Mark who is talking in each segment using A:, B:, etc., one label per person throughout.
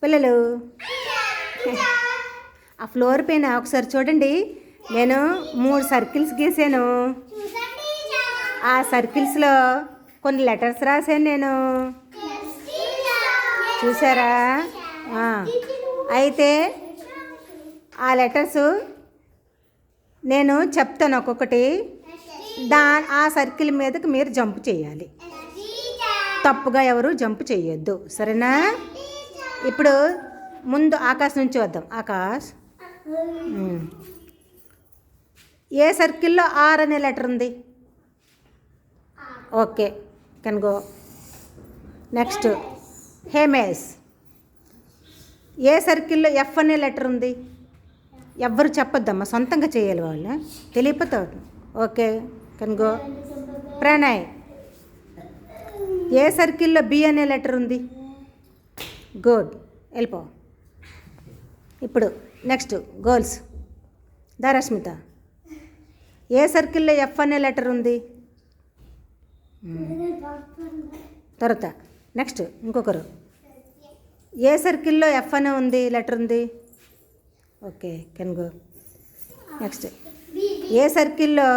A: పిల్లలు ఆ ఫ్లోర్ పైన ఒకసారి చూడండి. నేను 3 సర్కిల్స్ గీసాను. ఆ సర్కిల్స్లో కొన్ని లెటర్స్ రాశాను నేను. చూసారా? అయితే ఆ లెటర్స్ నేను చెప్తాను ఒక్కొక్కటి. ఆ సర్కిల్ మీదకి మీరు జంప్ చేయాలి. తప్పుగా ఎవరు జంప్ చేయొద్దు, సరేనా? ఇప్పుడు ముందు ఆకాశ్ నుంచి వద్దాం. ఆకాశ్, ఏ సర్కిల్లో ఆర్ అనే లెటర్ ఉంది? Okay, can go. Next Hemesh. ఏ సర్కిల్లో ఎఫ్ అనే లెటర్ ఉంది? ఎవ్వరు చెప్పొద్దమ్మా, సొంతంగా చేయాలి, వాళ్ళు తెలియపోతారు. Okay, can go. Pranay. A సర్కిల్లో బి అనే లెటర్ ఉంది? గుడ్, వెళ్ళిపో. ఇప్పుడు నెక్స్ట్ గర్ల్స్. రష్మిత. ఏ సర్కిల్లో ఎఫ్ అనే లెటర్ ఉంది? తర్వాత నెక్స్ట్ ఇంకొకరు. ఏ సర్కిల్లో ఎఫ్ అనే ఉంది లెటర్ ఉంది? Okay, can go. నెక్స్ట్ ఏ సర్కిల్లో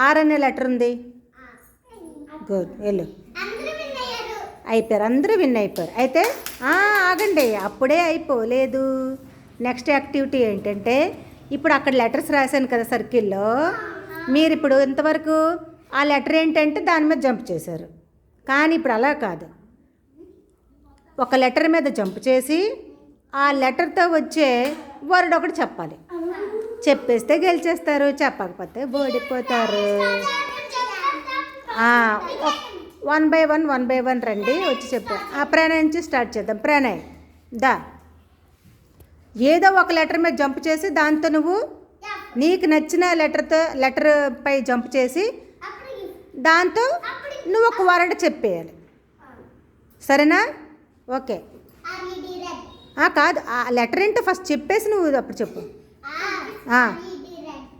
A: ఆర్ అనే లెటర్ ఉంది? గుడ్, వెళ్ళు. అయిపోయారు, అందరూ విన్ అయిపోయారు. అయితే ఆగండి, అప్పుడే అయిపోలేదు. నెక్స్ట్ యాక్టివిటీ ఏంటంటే, ఇప్పుడు అక్కడ లెటర్స్ రాశాను కదా సర్కిల్లో, మీరు ఇప్పుడు ఇంతవరకు ఆ లెటర్ ఏంటంటే దాని మీద జంప్ చేశారు. కానీ ఇప్పుడు అలా కాదు, ఒక లెటర్ మీద జంప్ చేసి ఆ లెటర్తో వచ్చే వర్డ్ ఒకటి చెప్పాలి. చెప్పేస్తే గెలిచేస్తారు, చెప్పకపోతే ఓడిపోతారు. 1 by 1 రండి, వచ్చి చెప్పారు. ప్రణయ్ నుంచి స్టార్ట్ చేద్దాం. ప్రణయ్, దా. ఏదో ఒక లెటర్ మీద జంప్ చేసి దాంతో నువ్వు నీకు నచ్చిన లెటర్ పై జంప్ చేసి దాంతో నువ్వు ఒక వర్డ్ చెప్పేయాలి, సరేనా? ఓకే. కాదు, ఆ లెటర్ ఏంటో ఫస్ట్ చెప్పేసి నువ్వు అప్పుడు చెప్పు.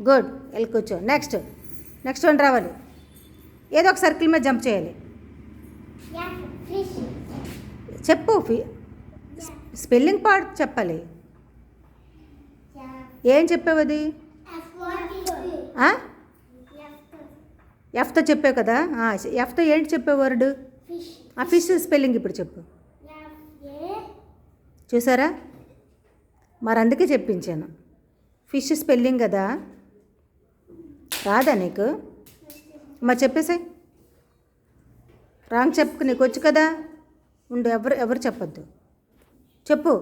A: గుడ్, వెళ్ళి కూర్చో. నెక్స్ట్ వన్ రావాలి. ఏదో ఒక సర్కిల్ మీద జంప్ చేయాలి. చెప్పు, స్పెల్లింగ్ పార్ట్ చెప్పాలి. ఏం చెప్పావు అది? ఎఫ్తో చెప్పావు కదా. ఎఫ్తో ఏంటి చెప్పావు వర్డ్? ఆ ఫిష్ స్పెల్లింగ్ ఇప్పుడు చెప్పు. చూసారా? మరి అందుకే చెప్పించాను. ఫిష్ స్పెల్లింగ్ కదా, రాదా నీకు? మరి చెప్పేసాయి. రాంగ్ చెప్పుకు, నీకు వచ్చు కదా. ఉండు, ఎవరు చెప్పొద్దు, చెప్పు.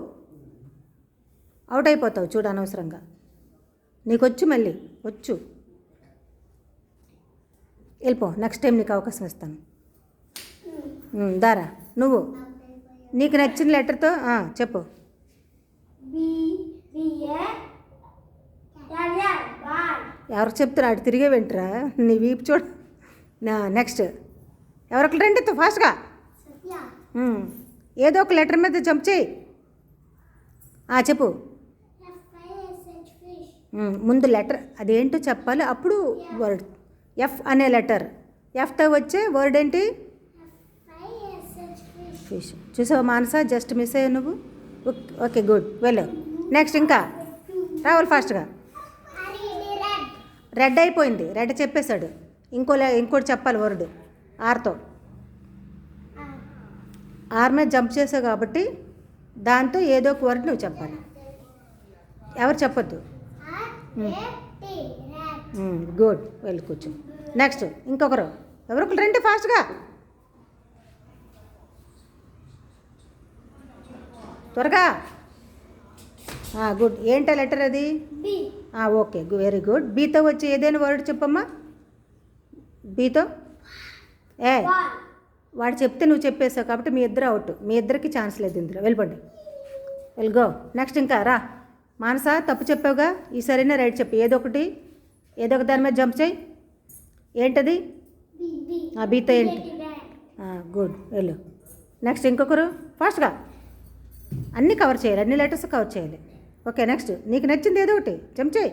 A: అవుట్ అయిపోతావు చూడు అనవసరంగా. నీకు వచ్చు, మళ్ళీ వచ్చు. వెళ్ళిపో, నెక్స్ట్ టైం నీకు అవకాశం ఇస్తాను. దారా, నువ్వు నీకు నచ్చిన లెటర్తో చెప్పు. ఎవరు చెప్తున్నా అటు తిరిగే వెంటరా, నీ వీపు చూడు. నెక్స్ట్ ఎవరికి రండి ఫాస్ట్గా. ఏదో ఒక లెటర్ మీద జంప్ చేయి. చెప్పు. ముందు లెటర్ అదేంటో చెప్పాలి, అప్పుడు వర్డ్. ఎఫ్ అనే లెటర్, ఎఫ్తో వచ్చే వర్డ్ ఏంటి? ఫిష్. చూసావు మానస, జస్ట్ మిస్ అయ్యావు నువ్వు. ఓకే, గుడ్, వెళ్ళు. నెక్స్ట్ ఇంకా రావాలి ఫాస్ట్గా. రెడ్ అయిపోయింది, రెడ్ చెప్పేశాడు. ఇంకోటి చెప్పాలి వర్డ్ ఆర్తో. ఆర్ మీద జంప్ చేసావు కాబట్టి దాంతో ఏదో ఒక వర్డ్ నువ్వు చెప్పాలి. ఎవరు చెప్పొద్దు. గుడ్, వెళ్ళి కూర్చో. నెక్స్ట్ ఇంకొకరు, ఎవరొకరు రండి ఫాస్ట్గా, త్వరగా. గుడ్. ఏంటా లెటర్ అది? Okay, very good. బీతో వచ్చి ఏదైనా వర్డ్ చెప్పమ్మా. బీతో వాడు చెప్తే నువ్వు చెప్పేసావు కాబట్టి మీ ఇద్దరు అవుట్. మీ ఇద్దరికి ఛాన్స్ లేదు ఇందులో, వెళ్ళిపోండి. గో. నెక్స్ట్ ఇంకా రా. మానస, తప్పు చెప్పావుగా, ఈసారైనా రైట్ చెప్పు. ఏదో ఒక దాని మీద జంప్ చేయి. ఏంటది? బీతో ఏంటి? గుడ్, వెళ్ళు. నెక్స్ట్ ఇంకొకరు ఫాస్ట్గా. అన్నీ కవర్ చేయాలి, అన్ని లెటర్స్ కవర్ చేయాలి. ఓకే, నెక్స్ట్ నీకు నచ్చింది ఏదో ఒకటి జంప్ చేయి.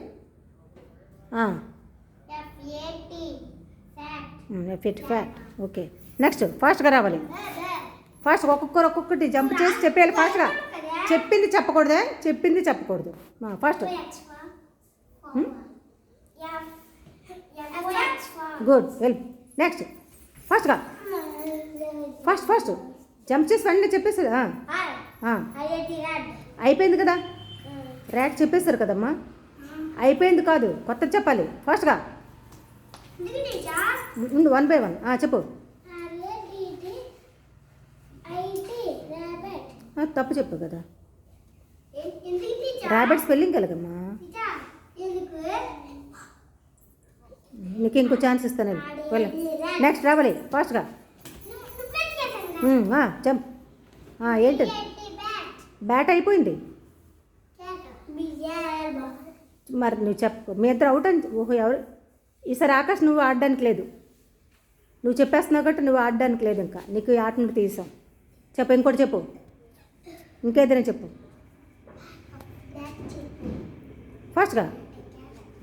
A: ఫ్యాట్. ఓకే, నెక్స్ట్ ఫాస్ట్గా రావాలి. ఫాస్ట్గా ఒక్కొక్కటి జంప్ చేసి చెప్పేయాలి ఫాస్ట్గా. చెప్పింది చెప్పకూడదే, చెప్పింది చెప్పకూడదు. First good, well. నెక్స్ట్ ఫాస్ట్గా, ఫాస్ట్ జంప్ చేసి వెంటనే చెప్పేసారు. అయిపోయింది కదా, ర్యాట్ చెప్పేశారు కదమ్మా. అయిపోయింది కాదు, కొత్త చెప్పాలి ఫాస్ట్గా. ముందు 1 by 1 చెప్పు. తప్పు చెప్పు కదా, ర్యాబిట్ స్పెల్లింగ్ కలగమ్మా. నీకు ఇంకో ఛాన్స్ ఇస్తాను, వెళ్ళ. నెక్స్ట్ రావాలి ఫాస్ట్గా. జంప్. ఏంటి బ్యాట్ అయిపోయింది. మరి నువ్వు చెప్పు, మీ ఇద్దరు అవుట్ అని. ఓహో, ఎవరు ఈసారి ఆకాష్ నువ్వు ఆడడానికి లేదు, నువ్వు చెప్పేస్తున్నావు కాబట్టి నువ్వు ఆడడానికి లేదు. ఇంకా నీకు ఈ ఆట నుండి తీసాం. చెప్పు, ఇంకోటి చెప్పు, ఇంకేదైనా చెప్పు ఫాస్ట్గా.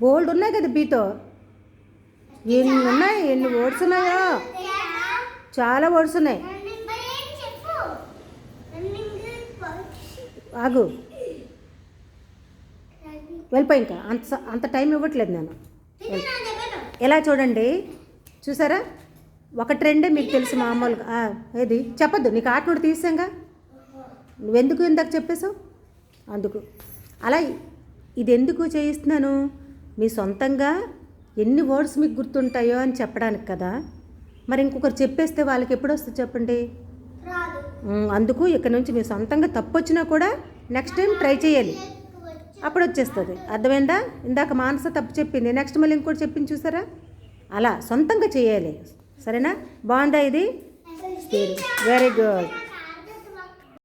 A: బోల్డ్ ఉన్నాయి కదా బీతో, ఎన్ని ఉన్నాయి, ఎన్ని వర్డ్స్ ఉన్నాయో, చాలా వర్డ్స్ ఉన్నాయి. ఆగు, వెళ్ళిపోయి. ఇంకా అంత టైం ఇవ్వట్లేదు నేను. ఎలా చూడండి, చూసారా, ఒక ట్రెండే మీకు తెలుసు మామూలుగా. ఏది చెప్పద్దు, నీకు ఆట నుండి తీసాంగా, నువ్వెందుకు ఇందాక చెప్పేశావు అందుకు. అలా ఇది ఎందుకు చేయిస్తున్నాను, మీ సొంతంగా ఎన్ని వర్డ్స్ మీకు గుర్తుంటాయో అని చెప్పడానికి కదా. మరి ఇంకొకరు చెప్పేస్తే వాళ్ళకి ఎప్పుడు వస్తుంది చెప్పండి. అందుకు ఇక్కడ నుంచి మీ సొంతంగా తప్పు వచ్చినా కూడా నెక్స్ట్ టైం ట్రై చేయాలి, అప్పుడు వచ్చేస్తుంది. అర్థమైందా? ఇందాక మానస తప్పు చెప్పింది, నెక్స్ట్ మళ్ళీ ఇంకోటి చెప్పింది చూసారా. అలా సొంతంగా చేయాలి, సరేనా? బాగుందా ఇది? Very good.